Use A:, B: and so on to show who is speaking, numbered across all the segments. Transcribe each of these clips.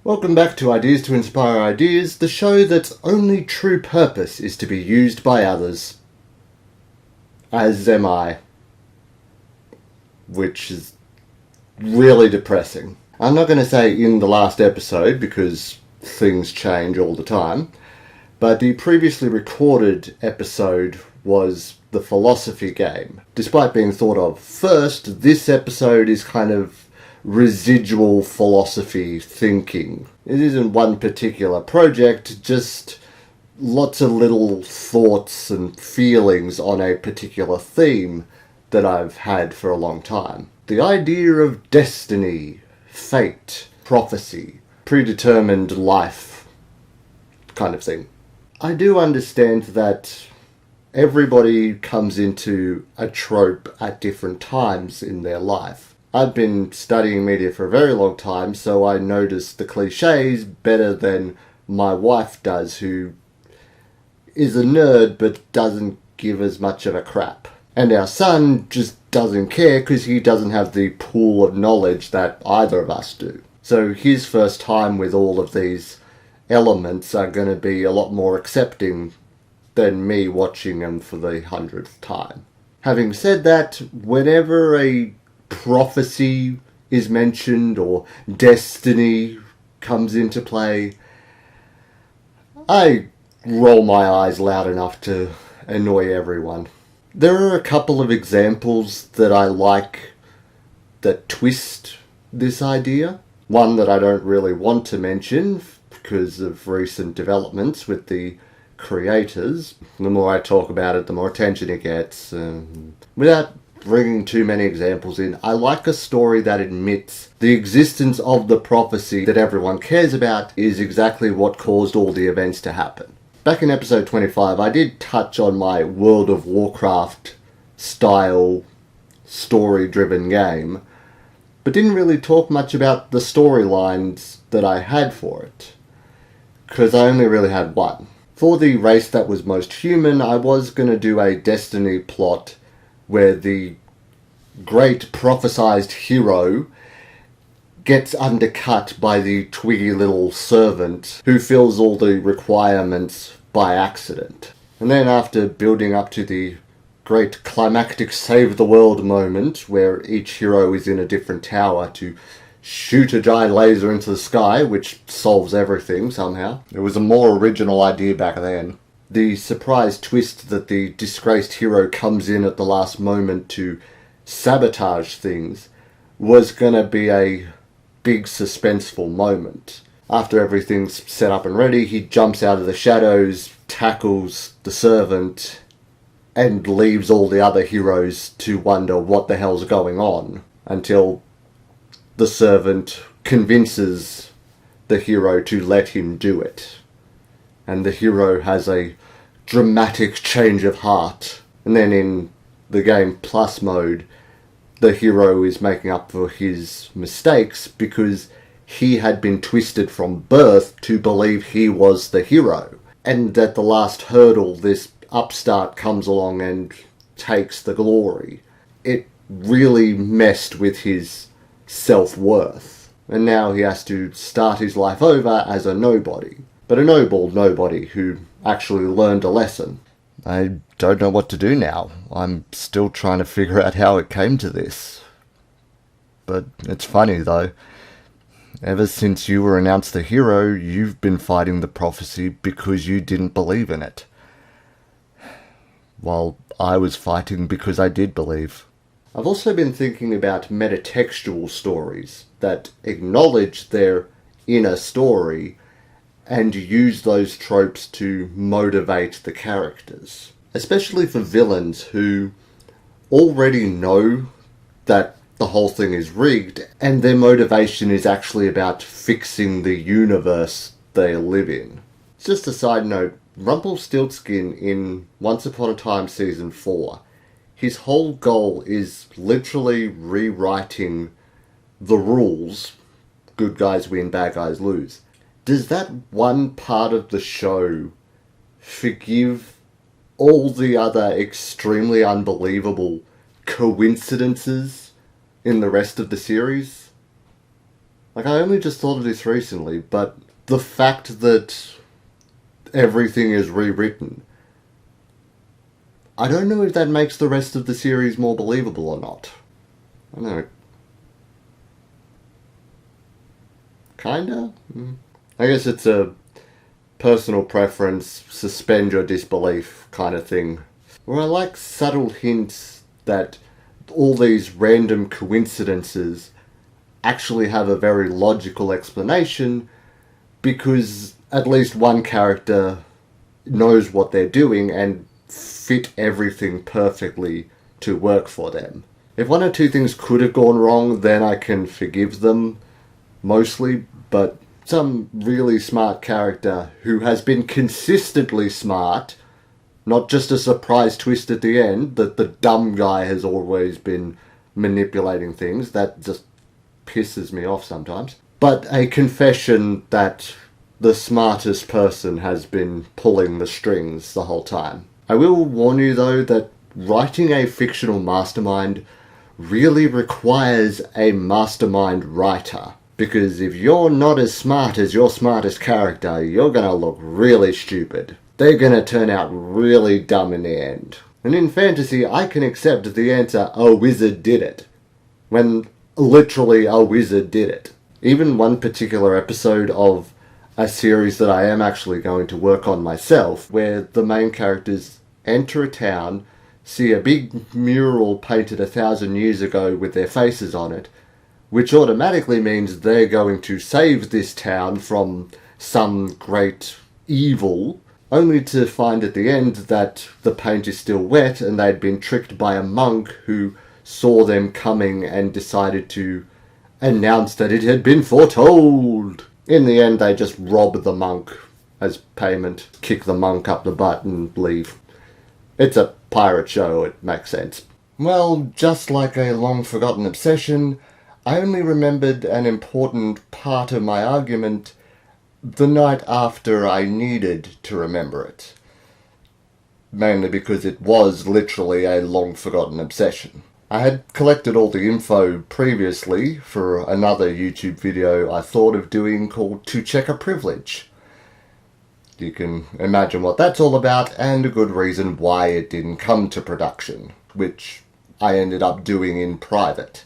A: Welcome back to Ideas to Inspire Ideas, the show that's only true purpose is to be used by others. As am I. Which is really depressing. I'm not going to say in the last episode because things change all the time, but the previously recorded episode was the philosophy game. Despite being thought of first, this episode is kind of residual philosophy thinking. It isn't one particular project, just lots of little thoughts and feelings on a particular theme that I've had for a long time. The idea of destiny, fate, prophecy, predetermined life kind of thing. I do understand that everybody comes into a trope at different times in their life. I've been studying media for a very long time, so I notice the cliches better than my wife does, who is a nerd but doesn't give as much of a crap. And our son just doesn't care because he doesn't have the pool of knowledge that either of us do. So his first time with all of these elements are going to be a lot more accepting than me watching them for the 100th time. Having said that, whenever a prophecy is mentioned or destiny comes into play, I roll my eyes loud enough to annoy everyone. There are a couple of examples that I like that twist this idea. One that I don't really want to mention because of recent developments with the creators. The more I talk about it, the more attention it gets. Without bringing too many examples in, I like a story that admits the existence of the prophecy that everyone cares about is exactly what caused all the events to happen. Back in episode 25, I did touch on my World of Warcraft style story-driven game, but didn't really talk much about the storylines that I had for it, because I only really had one. For the race that was most human, I was going to do a Destiny plot where the great prophesized hero gets undercut by the twiggy little servant who fills all the requirements by accident. And then after building up to the great climactic save the world moment where each hero is in a different tower to shoot a giant laser into the sky, which solves everything somehow. It was a more original idea back then. The surprise twist that the disgraced hero comes in at the last moment to sabotage things was going to be a big suspenseful moment. After everything's set up and ready, he jumps out of the shadows, tackles the servant, and leaves all the other heroes to wonder what the hell's going on, until the servant convinces the hero to let him do it. And the hero has a dramatic change of heart. And then in the game plus mode, the hero is making up for his mistakes because he had been twisted from birth to believe he was the hero. And at the last hurdle, this upstart comes along and takes the glory. It really messed with his self-worth. And now he has to start his life over as a nobody. But a noble nobody who actually learned a lesson. I don't know what to do now. I'm still trying to figure out how it came to this. But it's funny though. Ever since you were announced the hero, you've been fighting the prophecy because you didn't believe in it. While I was fighting because I did believe. I've also been thinking about metatextual stories that acknowledge their inner story and use those tropes to motivate the characters. Especially for villains who already know that the whole thing is rigged and their motivation is actually about fixing the universe they live in. Just a side note, Rumpelstiltskin in Once Upon a Time Season 4, his whole goal is literally rewriting the rules. Good guys win, bad guys lose. Does that one part of the show forgive all the other extremely unbelievable coincidences in the rest of the series? Like, I only just thought of this recently, but the fact that everything is rewritten, I don't know if that makes the rest of the series more believable or not. I don't know. Kinda? I guess it's a personal preference, suspend your disbelief kind of thing. Where I like subtle hints that all these random coincidences actually have a very logical explanation, because at least one character knows what they're doing and fit everything perfectly to work for them. If one or two things could have gone wrong, then I can forgive them mostly, but some really smart character who has been consistently smart, not just a surprise twist at the end that the dumb guy has always been manipulating things, that just pisses me off sometimes, but a confession that the smartest person has been pulling the strings the whole time. I will warn you though that writing a fictional mastermind really requires a mastermind writer. Because if you're not as smart as your smartest character, you're gonna look really stupid. They're gonna turn out really dumb in the end. And in fantasy, I can accept the answer, a wizard did it, when literally a wizard did it. Even one particular episode of a series that I am actually going to work on myself, where the main characters enter a town, see a big mural painted 1,000 years ago with their faces on it, which automatically means they're going to save this town from some great evil, only to find at the end that the paint is still wet and they'd been tricked by a monk who saw them coming and decided to announce that it had been foretold. In the end, they just rob the monk as payment, kick the monk up the butt and leave. It's a pirate show, it makes sense. Well, just like a long-forgotten obsession, I only remembered an important part of my argument the night after I needed to remember it. Mainly because it was literally a long-forgotten obsession. I had collected all the info previously for another YouTube video I thought of doing called To Check a Privilege. You can imagine what that's all about and a good reason why it didn't come to production, which I ended up doing in private,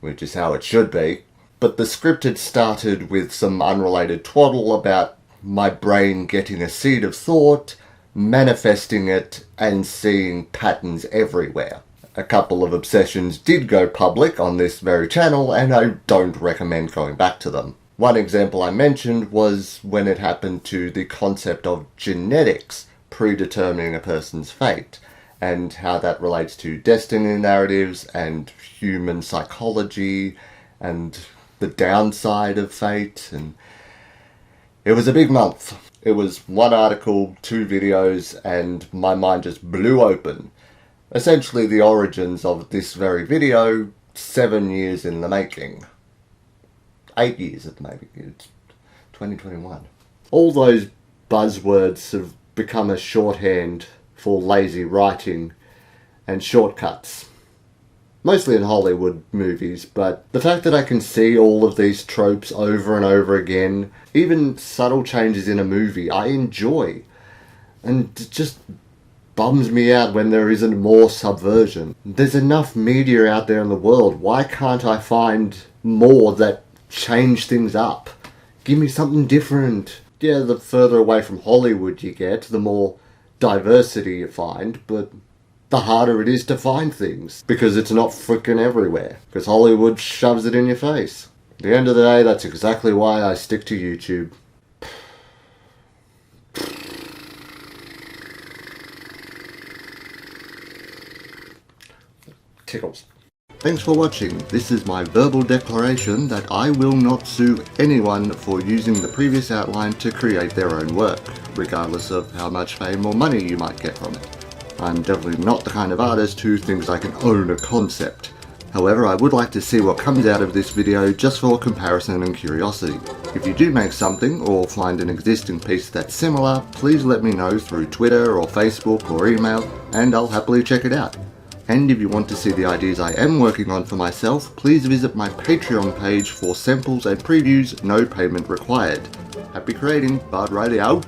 A: which is how it should be. But the script had started with some unrelated twaddle about my brain getting a seed of thought, manifesting it, and seeing patterns everywhere. A couple of obsessions did go public on this very channel, and I don't recommend going back to them. One example I mentioned was when it happened to the concept of genetics predetermining a person's fate, and how that relates to destiny narratives and human psychology and the downside of fate. And it was a big month. It was one article, 2 videos, and my mind just blew open. Essentially the origins of this very video, 7 years in the making. 8 years at maybe. It's 2021. All those buzzwords have become a shorthand for lazy writing and shortcuts. Mostly in Hollywood movies, but the fact that I can see all of these tropes over and over again, even subtle changes in a movie, I enjoy. And it just bums me out when there isn't more subversion. There's enough media out there in the world. Why can't I find more that change things up? Give me something different. Yeah, the further away from Hollywood you get, the more diversity you find, but the harder it is to find things, because it's not frickin' everywhere, because Hollywood shoves it in your face. At the end of the day, that's exactly why I stick to YouTube. Tickles. Thanks for watching. This is my verbal declaration that I will not sue anyone for using the previous outline to create their own work, regardless of how much fame or money you might get from it. I'm definitely not the kind of artist who thinks I can own a concept. However, I would like to see what comes out of this video just for comparison and curiosity. If you do make something or find an existing piece that's similar, please let me know through Twitter or Facebook or email, and I'll happily check it out. And if you want to see the ideas I am working on for myself, please visit my Patreon page for samples and previews, no payment required. Happy creating, Bard Riley out!